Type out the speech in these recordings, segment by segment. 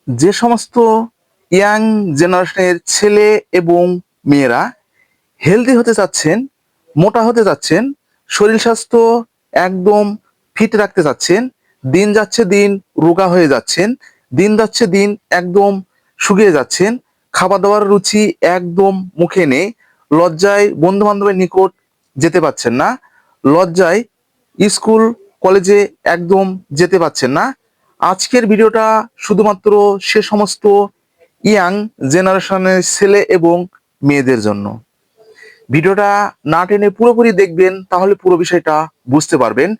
যে সমস্ত ইয়াং জেনারেশনের ছেলে এবং মেয়েরা হেলদি হতে চাচ্ছেন, মোটা হতে চাচ্ছেন, শরীর স্বাস্থ্য একদম ফিট রাখতে চাচ্ছেন, দিন যাচ্ছে দিন রোগা হয়ে যাচ্ছেন, দিন যাচ্ছে দিন একদম শুকিয়ে যাচ্ছেন, খাবার দাবার রুচি একদম মুখে নেই, লজ্জায় বন্ধু বান্ধবের নিকট যেতে পারছেন না, লজ্জায় স্কুল কলেজে একদম যেতে পারছেন না, আজকের ভিডিওটা শুধুমাত্র সে সমস্ত ইয়াং জেনারেশনের ছেলে এবং মেয়েদের জন্য। ভিডিওটা না টেনে পুরোপুরি দেখবেন, তাহলে পুরো বিষয়টা বুঝতে পারবেন।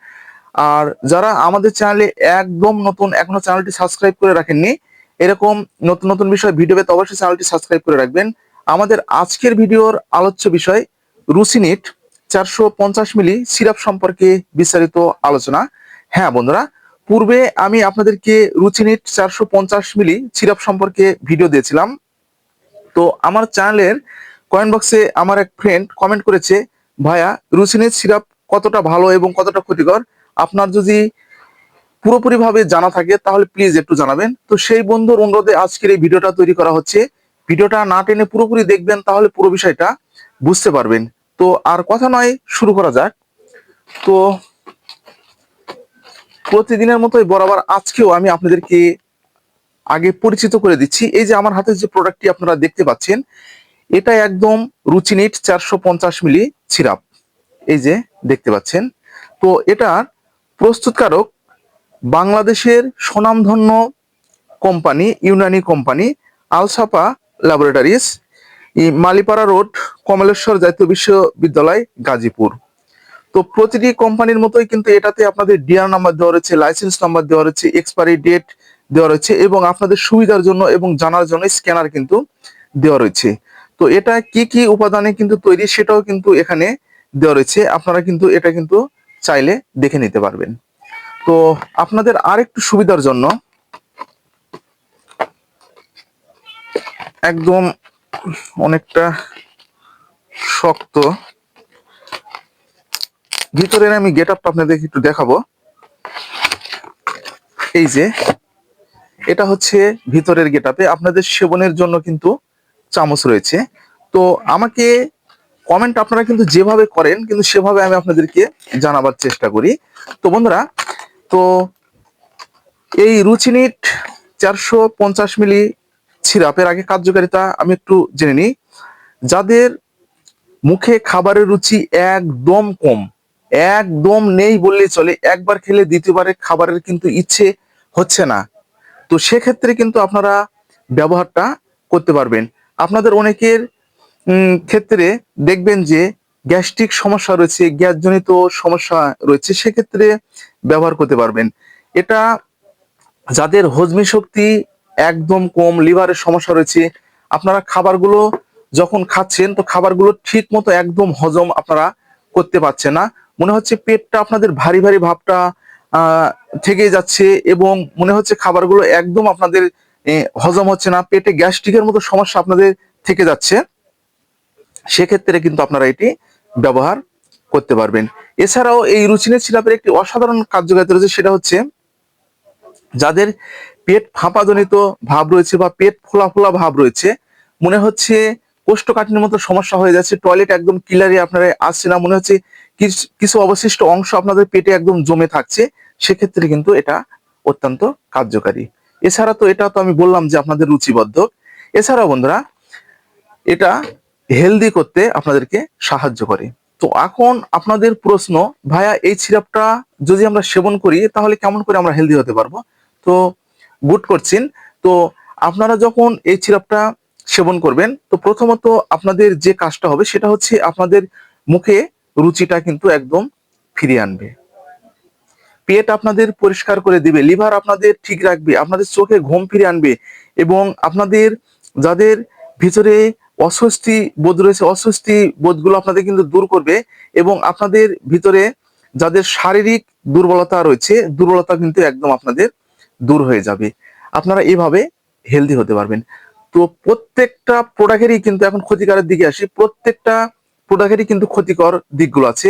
আর যারা আমাদের চ্যানেলে একদম নতুন, এখনো চ্যানেলটি সাবস্ক্রাইব করে রাখেননি, এরকম নতুন নতুন বিষয় ভিডিও পেতে অবশ্যই চ্যানেলটি সাবস্ক্রাইব করে রাখবেন। আমাদের আজকের ভিডিওর আলোচ্য বিষয় রুসিনিট 450 মিলি সিরাপ সম্পর্কে বিস্তারিত আলোচনা। হ্যাঁ বন্ধুরা, পূর্বে আমি আপনাদেরকে রুচিনিট 450 মিলি সিরাপ সম্পর্কে ভিডিও দিয়েছিলাম। তো আমার চ্যানেলের কমেন্ট বক্সে আমার এক ফ্রেন্ড কমেন্ট করেছে, ভাইয়া রুচিনিট সিরাপ কতটা ভালো এবং কতটা ক্ষতিকর আপনার যদি পুরোপুরি ভাবে জানা থাকে তাহলে প্লিজ একটু জানাবেন। তো সেই বন্ধুর অনুরোধে আজকের এই ভিডিওটা তৈরি করা হচ্ছে। ভিডিওটা না টেনে পুরোপুরি দেখবেন, তাহলে পুরো বিষয়টা বুঝতে পারবেন। তো আর কথা নয়, শুরু করা যাক। তো প্রতিদিনের মতোই বরাবর আজকেও আমি আপনাদেরকে আগে পরিচিত করে দিচ্ছি। এই যে আমার হাতে যে প্রোডাক্টটি আপনারা দেখতে পাচ্ছেন, এটা একদম রুচিনিট 450 মিলি সিরাপ। এই যে দেখতে পাচ্ছেন। তো এটার প্রস্তুতকারক বাংলাদেশের স্বনামধন্য company, Unani company, Alsapa laboratories, Malipara road, Kamaleshwar জাতীয় বিশ্ববিদ্যালয়, গাজীপুর। তো প্রতিটি কোম্পানির মতোই কিন্তু এটাতে আপনাদের ডিআর নাম্বার দেওয়া রয়েছে, লাইসেন্স নাম্বার দেওয়া রয়েছে, এক্সপায়ারি ডেট দেওয়া রয়েছে এবং আপনাদের সুবিধার জন্য এবং জানার জন্য স্ক্যানার কিন্তু দেওয়া রয়েছে। তো এটা কি কি উপাদানে কিন্তু তৈরি সেটাও কিন্তু এখানে দেওয়া রয়েছে, আপনারা কিন্তু এটা কিন্তু চাইলে দেখে নিতে পারবেন। তো আপনাদের আরেকটু সুবিধার জন্য একদম অনেকটা শক্ত, ভিতরের আমি গেট আপটা আপনাদের একটু দেখাবো। এই যে এটা হচ্ছে ভিতরের গেট আপে, আপনাদের সেবনের জন্য কিন্তু চামচ রয়েছে। তো আমাকে কমেন্ট আপনারা কিন্তু যেভাবে করেন কিন্তু সেভাবে আমি আপনাদেরকে জানাবার চেষ্টা করি। তো বন্ধুরা, তো এই রুচিনিট 450 মিলি সিরাপের আগে কার্যকারিতা আমি একটু জেনে নিই। যাদের মুখে খাবারের রুচি একদম কম, একদম নেই বললেই চলে, একবার খেলে দ্বিতীয়বারে খাবারের কিন্তু ইচ্ছে হচ্ছে না, তো সেক্ষেত্রে কিন্তু আপনারা ব্যবহারটা করতে পারবেন। আপনাদের অনেকের ক্ষেত্রে দেখবেন যে গ্যাস্ট্রিক সমস্যা রয়েছে, গ্যাসজনিত সমস্যা রয়েছে, সেক্ষেত্রে ব্যবহার করতে পারবেন। এটা যাদের হজমি শক্তি একদম কম, লিভারের সমস্যা রয়েছে, আপনারা খাবারগুলো যখন খাচ্ছেন তো খাবারগুলো ঠিক মতো একদম হজম আপনারা করতে পারছেন না, মনে হচ্ছে পেটটা আপনাদের ভারী ভারী ভাবটা আহ থেকে যাচ্ছে এবং মনে হচ্ছে খাবারগুলো একদম আপনাদের হজম হচ্ছে না, পেটে গ্যাস্ট্রিকের মতো সমস্যা আপনাদের থেকে যাচ্ছে, সেক্ষেত্রে কিন্তু আপনারা এটি ব্যবহার করতে পারবেন। এছাড়াও এই রুচিনিট সিরাপের একটি অসাধারণ কার্যকারিতা রয়েছে, সেটা হচ্ছে যাদের পেট ফাঁপাজনিত ভাব রয়েছে বা পেট ফোলা ফোলা ভাব রয়েছে, মনে হচ্ছে কোষ্ঠকাঠিন্যের মতো সমস্যা হয়ে যাচ্ছে, টয়লেট একদম ক্লিয়ারই আপনারা আসছে না, মনে হচ্ছে কিছু অবশিষ্ট অংশ আপনাদের পেটে একদম জমে থাকছে, সেক্ষেত্রে কিন্তু এটা অত্যন্ত কার্যকারী। এছাড়া তো এটা তো আমি বললাম যে আপনাদের রুচিবদ্ধক। এছাড়াও বন্ধুরা, এটা হেলদি করতে আপনাদেরকে সাহায্য করে। তো এখন আপনাদের প্রশ্ন, ভাইয়া এই সিরাপটা যদি আমরা সেবন করি তাহলে কেমন করে আমরা হেলদি হতে পারবো? তো গুড করছেন। তো আপনারা যখন এই সিরাপটা সেবন করবেন তো প্রথমত আপনাদের যে কাজটা হবে সেটা হচ্ছে আপনাদের মুখে রুচিটা কিন্তু একদম ফিরিয়ে আনবে, পেট আপনাদের পরিষ্কার করে দিবে, লিভার আপনাদের ঠিক রাখবে, আপনাদের চোখে ঘুম ফিরে আনবে এবং আপনাদের যাদের ভিতরে অস্বস্তি বোধ রয়েছে অস্বস্তি বোধগুলো আপনাদের কিন্তু দূর করবে এবং আপনাদের ভিতরে যাদের শারীরিক দুর্বলতা রয়েছে দুর্বলতা কিন্তু একদম আপনাদের দূর হয়ে যাবে, আপনারা এভাবে হেলদি হতে পারবেন। তো প্রত্যেকটা প্রোডাক্টেরই কিন্তু এখন ক্ষতিকারের দিকে আসি, প্রত্যেকটা প্রোডাক্টেরই কিন্তু ক্ষতিকর দিকগুলো আছে।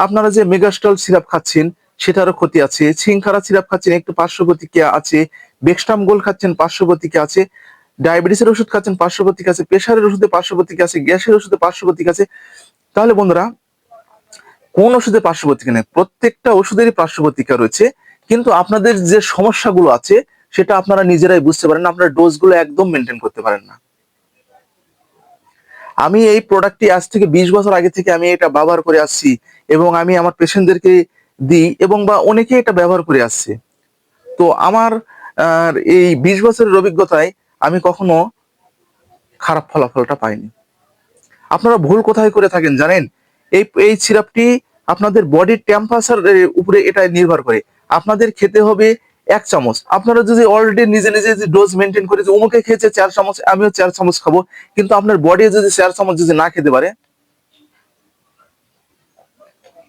আপনারা যে মেগাস্টল সিরাপ খাচ্ছেন, সেটারও ক্ষতি আছে। ছিংখারা সিরাপ খাচ্ছেন, একটু পার্শ্ব প্রতিক্রিয়া আছে। বেক্সটাম গোল খাচ্ছেন, পার্শ্ব প্রতিক্রিয়া আছে। ডায়াবেটিসের ওষুধ খাচ্ছেন, পার্শ্ব প্রতিক্রিয়া আছে। প্রেশারের ওষুধে পার্শ্ব প্রতিক্রিয়া আছে। গ্যাসের ওষুধে পার্শ্ব প্রতিক্রিয়া আছে। তাহলে বন্ধুরা, কোন ওষুধে পার্শ্ব প্রতিক্রিয়া নেই? প্রত্যেকটা ওষুধেরই পার্শ্ব প্রতিক্রিয়া রয়েছে, কিন্তু আপনাদের যে সমস্যাগুলো আছে সেটা আপনারা নিজেরাই বুঝতে পারেন না, আপনারা ডোজগুলো একদম মেনটেন করতে পারেন না। আমি এই প্রোডাক্টটি আজ থেকে 20 বছর আগে থেকে আমি এটা ব্যবহার করে আসছি, এবং আমি আমার পেশেন্টদেরকে দিই, এবং বা অনেকে এটা ব্যবহার করে আসছে। তো আমার এই 20 বছরের অভিজ্ঞতায় আমি কখনো খারাপ ফলাফলটা পাইনি। আপনারা ভুল কোথায় করে থাকেন জানেন? এই সিরাপটি আপনাদের বডির টেম্পারেচারের উপরে এটা নির্ভর করে। আপনাদের খেতে হবে 1 চামচ। আপনারা যদি অলরেডি নিজে নিজে যে ডোজ মেনটেন করে, যে অমুকে খেয়েছে 4 চামচ, আমিও 4 চামচ খাবো, কিন্তু আপনার বডি যদি 4 চামচ যদি না খেতে পারে,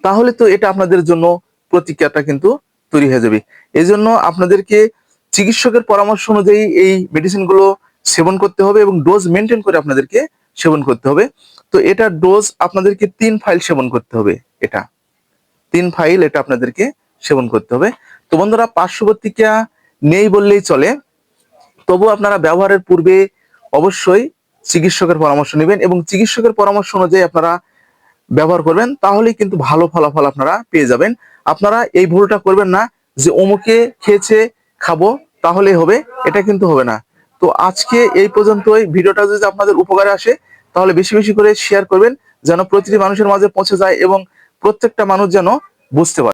তাহলে তো এটা আপনাদের জন্য প্রতিক্রিয়াটা কিন্তু তৈরি হয়ে যাবে। এই জন্য আপনাদেরকে চিকিৎসকের পরামর্শ অনুযায়ী এই মেডিসিনগুলো সেবন করতে হবে, এবং ডোজ মেনটেন করে আপনাদেরকে সেবন করতে হবে। তো এটা ডোজ আপনাদেরকে 3 ফাইল সেবন করতে হবে। এটা 3 ফাইল এটা আপনাদেরকে সেবন করতে হবে। তো বন্ধুরা, পার্শ্ব প্রতিক্রিয়া নেই বললেই চলে, তবু আপনারা ব্যবহারের পূর্বে অবশ্যই চিকিৎসকের পরামর্শ নেবেন, এবং চিকিৎসকের পরামর্শ অনুযায়ী আপনারা ব্যবহার করবেন, তাহলেই কিন্তু ভালো ফলাফল আপনারা পেয়ে যাবেন। আপনারা এই ভুলটা করবেন না যে অমুকে খেয়েছে খাবো তাহলে হবে, এটা কিন্তু হবে না। তো আজকে এই পর্যন্তই। ভিডিওটা যদি আপনাদের উপকারে আসে তাহলে বেশি বেশি করে শেয়ার করবেন, যেন প্রতিটি মানুষের মাঝে পৌঁছে যায় এবং প্রত্যেকটা মানুষ যেন বুঝতে পারে।